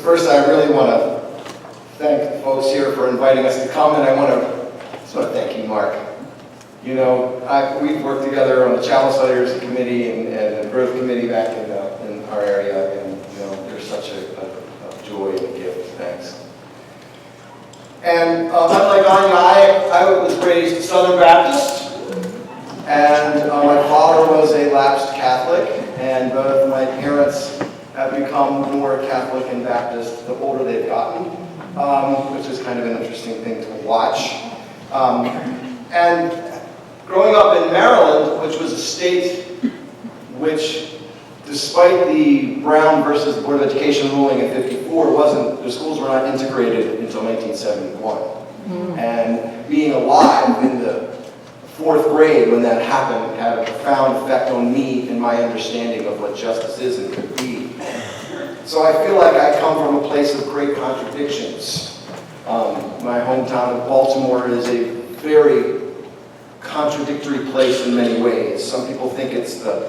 first I really want to thank the folks here for inviting us to come, and I want to thank you, Mark. You know, we've worked together on the Challenge Leaders Committee and the Growth Committee back in our area, and you know, you're such a joy and a gift. Thanks. And unlike Anya, I was raised Southern Baptist, and my father was a lapsed Catholic, and both my parents have become more Catholic and Baptist the older they've gotten, which is kind of an interesting thing to watch. And growing up in Maryland, which was a state which, despite the Brown versus Board of Education ruling in '54, the schools were not integrated until 1971. And being alive in the 4th grade when that happened had a profound effect on me and my understanding of what justice is and could be. So I feel like I come from a place of great contradictions. My hometown of Baltimore is a very contradictory place in many ways. Some people think it's the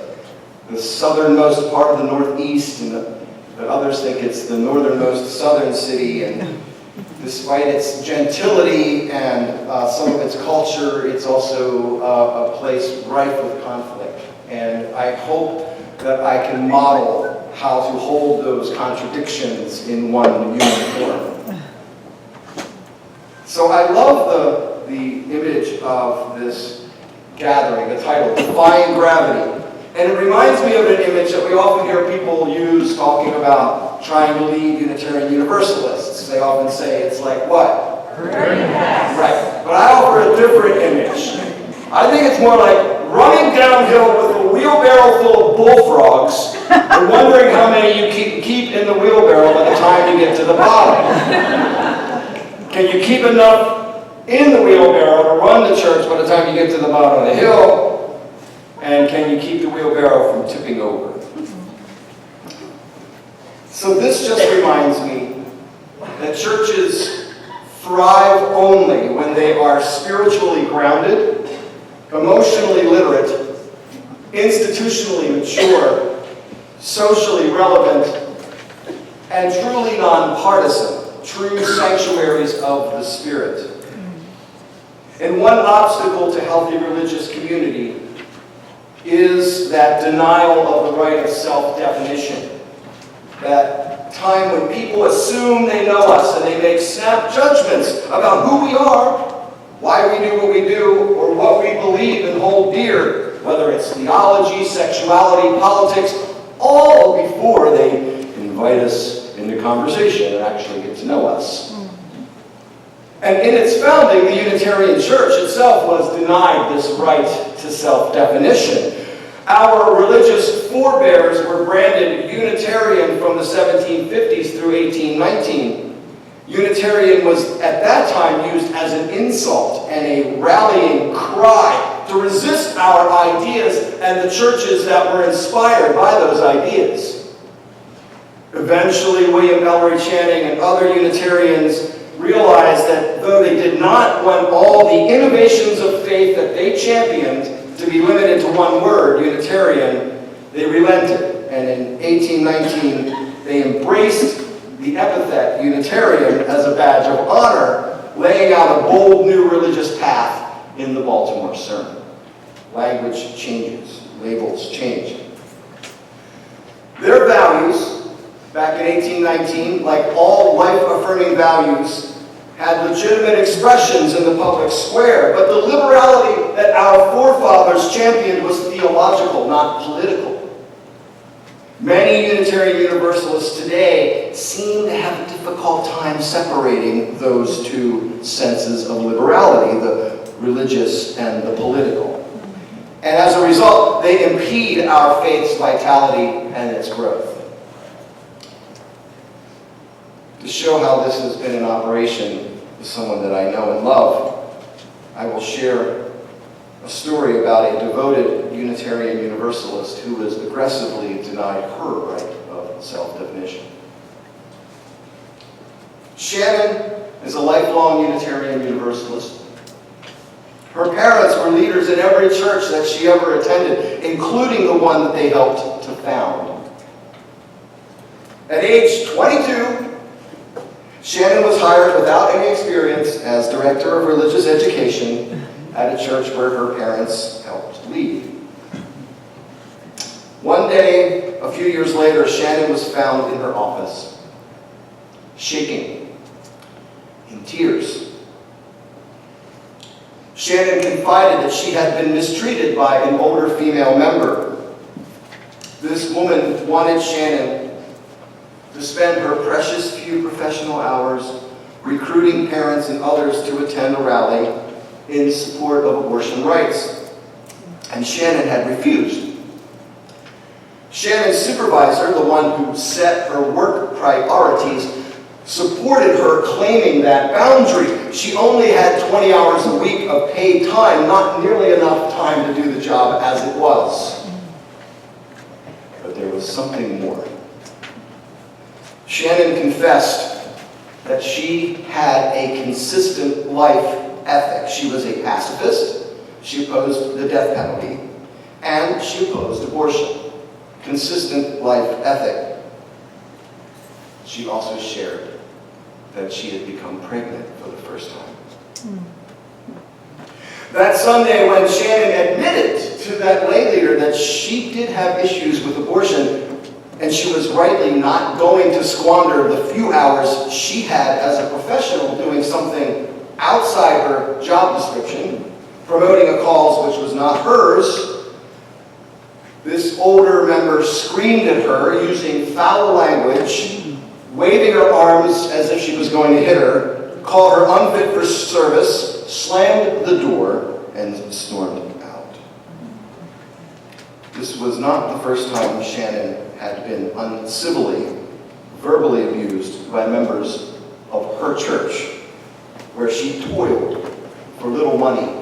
southernmost part of the Northeast, and others think it's the northernmost southern city, and despite its gentility and some of its culture, it's also a place rife with conflict. And I hope that I can model how to hold those contradictions in one uniform. So I love the image of this gathering, the title, Defying Gravity. And it reminds me of an image that we often hear people use talking about trying to lead Unitarian Universalists. They often say it's like what? Right. But I offer a different image. I think it's more like running downhill with a wheelbarrow full of bullfrogs and wondering how many you keep in the wheelbarrow by the time you get to the bottom. Can you keep enough in the wheelbarrow to run the church by the time you get to the bottom of the hill? And can you keep the wheelbarrow from tipping over? So this just reminds me that churches thrive only when they are spiritually grounded, emotionally literate, institutionally mature, socially relevant, and truly nonpartisan, true sanctuaries of the Spirit. And one obstacle to healthy religious community is that denial of the right of self-definition. That time when people assume they know us and they make snap judgments about who we are, why we do what we do, or what we believe and hold dear, whether it's theology, sexuality, politics, all before they invite us into conversation and actually get to know us. And in its founding, the Unitarian Church itself was denied this right to self-definition. Our religious forebears were branded Unitarian from the 1750s through 1819. Unitarian was at that time used as an insult and a rallying cry to resist our ideas and the churches that were inspired by those ideas. Eventually, William Ellery Channing and other Unitarians realized that though they did not want all the innovations of faith that they championed to be limited to one word, Unitarian, they relented. And in 1819, they embraced the epithet Unitarian as a badge of honor, laying out a bold new religious path in the Baltimore Sermon. Language changes, labels change. Their values, back in 1819, like all life-affirming values, had legitimate expressions in the public square, but the liberality that our forefathers championed was theological, not political. Many Unitarian Universalists today seem to have a difficult time separating those two senses of liberality, the religious and the political. And as a result, they impede our faith's vitality and its growth. To show how this has been in operation with someone that I know and love, I will share a story about a devoted Unitarian Universalist who was aggressively denied her right of self-definition. Shannon is a lifelong Unitarian Universalist. Her parents were leaders in every church that she ever attended, including the one that they helped to found. At age 22, Shannon was hired without any experience as director of religious education at a church where her parents helped lead. One day, a few years later, Shannon was found in her office, shaking, in tears. Shannon confided that she had been mistreated by an older female member. This woman wanted Shannon to spend her precious few professional hours recruiting parents and others to attend a rally in support of abortion rights. And Shannon had refused. Shannon's supervisor, the one who set her work priorities, supported her, claiming that boundary. She only had 20 hours a week of paid time, not nearly enough time to do the job as it was. But there was something more. Shannon confessed that she had a consistent life ethic. She was a pacifist, she opposed the death penalty, and she opposed abortion. Consistent life ethic. She also shared that she had become pregnant for the first time. That Sunday, when Shannon admitted to that lay leader that she did have issues with abortion, and she was rightly not going to squander the few hours she had as a professional doing something outside her job description, promoting a cause which was not hers, this older member screamed at her using foul language, waving her arms as if she was going to hit her, called her unfit for service, slammed the door, and stormed out. This was not the first time Shannon had been uncivilly, verbally abused by members of her church, where she toiled for little money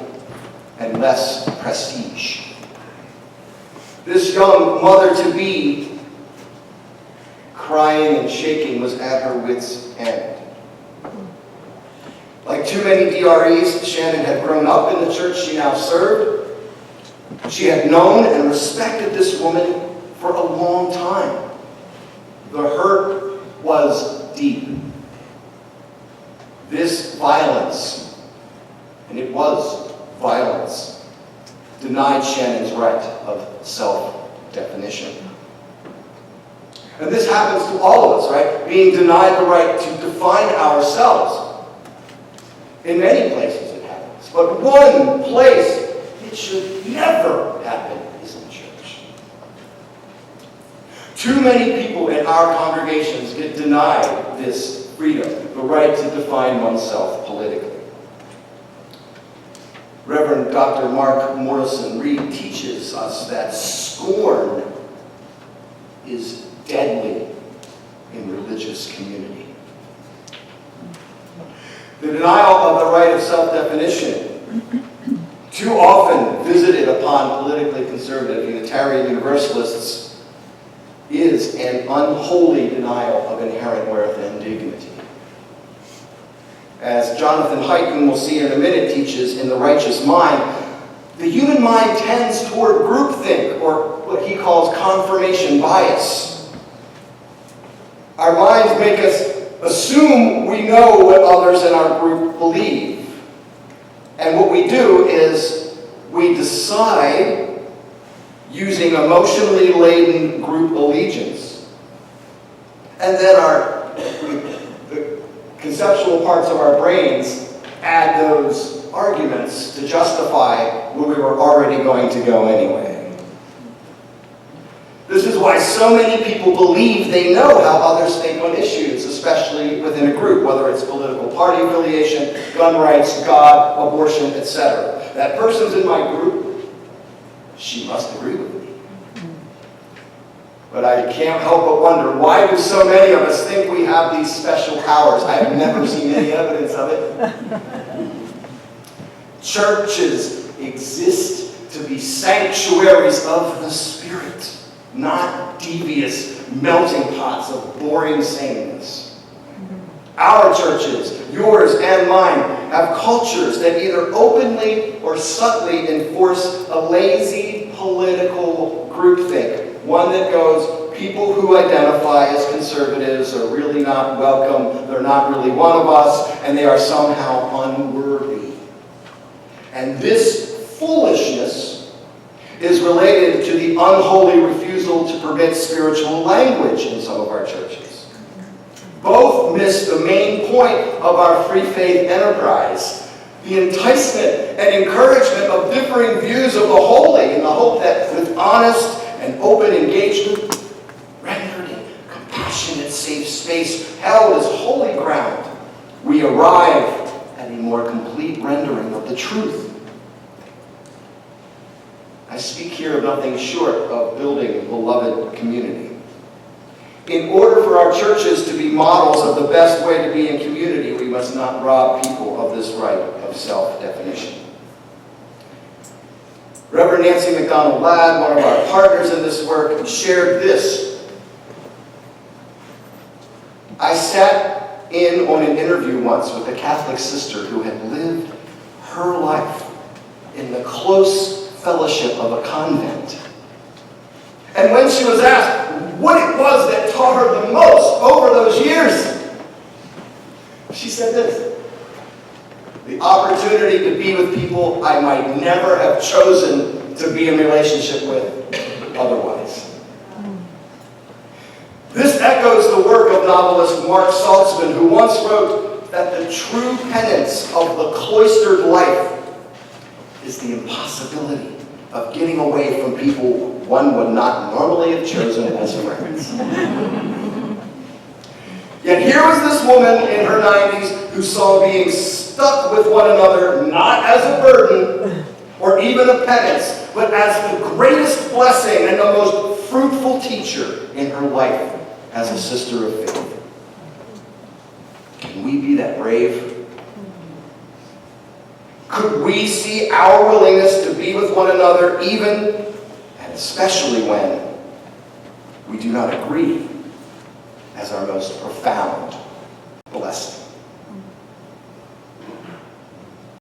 and less prestige. This young mother-to-be, crying and shaking, was at her wit's end. Like too many DREs, Shannon had grown up in the church she now served. She had known and respected this woman for a long time. The hurt was deep. This violence, and it was violence, denied Shannon's right of self-definition. And this happens to all of us, right? Being denied the right to define ourselves. In many places it happens. But one place it should never happen is in church. Too many people in our congregations get denied this freedom, the right to define oneself politically. Reverend Dr. Mark Morrison Reed teaches us that scorn is deadly in religious community. The denial of the right of self-definition, too often visited upon politically conservative Unitarian Universalists, is an unholy denial of inherent worth and dignity. As Jonathan Haidt, whom we'll see in a minute, teaches in The Righteous Mind, the human mind tends toward groupthink, or what he calls confirmation bias. Our minds make us assume we know what others in our group believe. And what we do is we decide using emotionally laden group allegiance. And then the conceptual parts of our brains add those arguments to justify where we were already going to go anyway. This is why so many people believe they know how others think on issues, especially within a group, whether it's political party affiliation, gun rights, God, abortion, etc. That person's in my group, she must agree with me. But I can't help but wonder, why do so many of us think we have these special powers? I have never seen any evidence of it. Churches exist to be sanctuaries of the Spirit, not devious melting pots of boring sameness. Our churches, yours and mine, have cultures that either openly or subtly enforce a lazy political groupthink, one that goes people who identify as conservatives are really not welcome, they're not really one of us, and they are somehow unworthy. And this foolishness is related to the unholy refusal to permit spiritual language in some of our churches. Both miss the main point of our free faith enterprise, the enticement and encouragement of differing views of the holy in the hope that with honest and open engagement, rendered in compassionate, safe space, held as holy ground, we arrive at a more complete rendering of the truth. I speak here of nothing short of building a beloved community. In order for our churches to be models of the best way to be in community, we must not rob people of this right of self-definition. Reverend Nancy McDonald-Ladd, one of our partners in this work, shared this. I sat in on an interview once with a Catholic sister who had lived her life in the close fellowship of a convent. And when she was asked what it was that taught her the most over those years, she said this: the opportunity to be with people I might never have chosen to be in relationship with otherwise. This echoes the work of novelist Mark Saltzman, who once wrote that the true penance of the cloistered life is the impossibility of getting away from people one would not normally have chosen as friends. Yet here was this woman in her 90s who saw being stuck with one another not as a burden or even a penance, but as the greatest blessing and the most fruitful teacher in her life as a sister of faith. Can we be that brave? Could we see our willingness to be with one another even, and especially when, we do not agree, as our most profound blessing?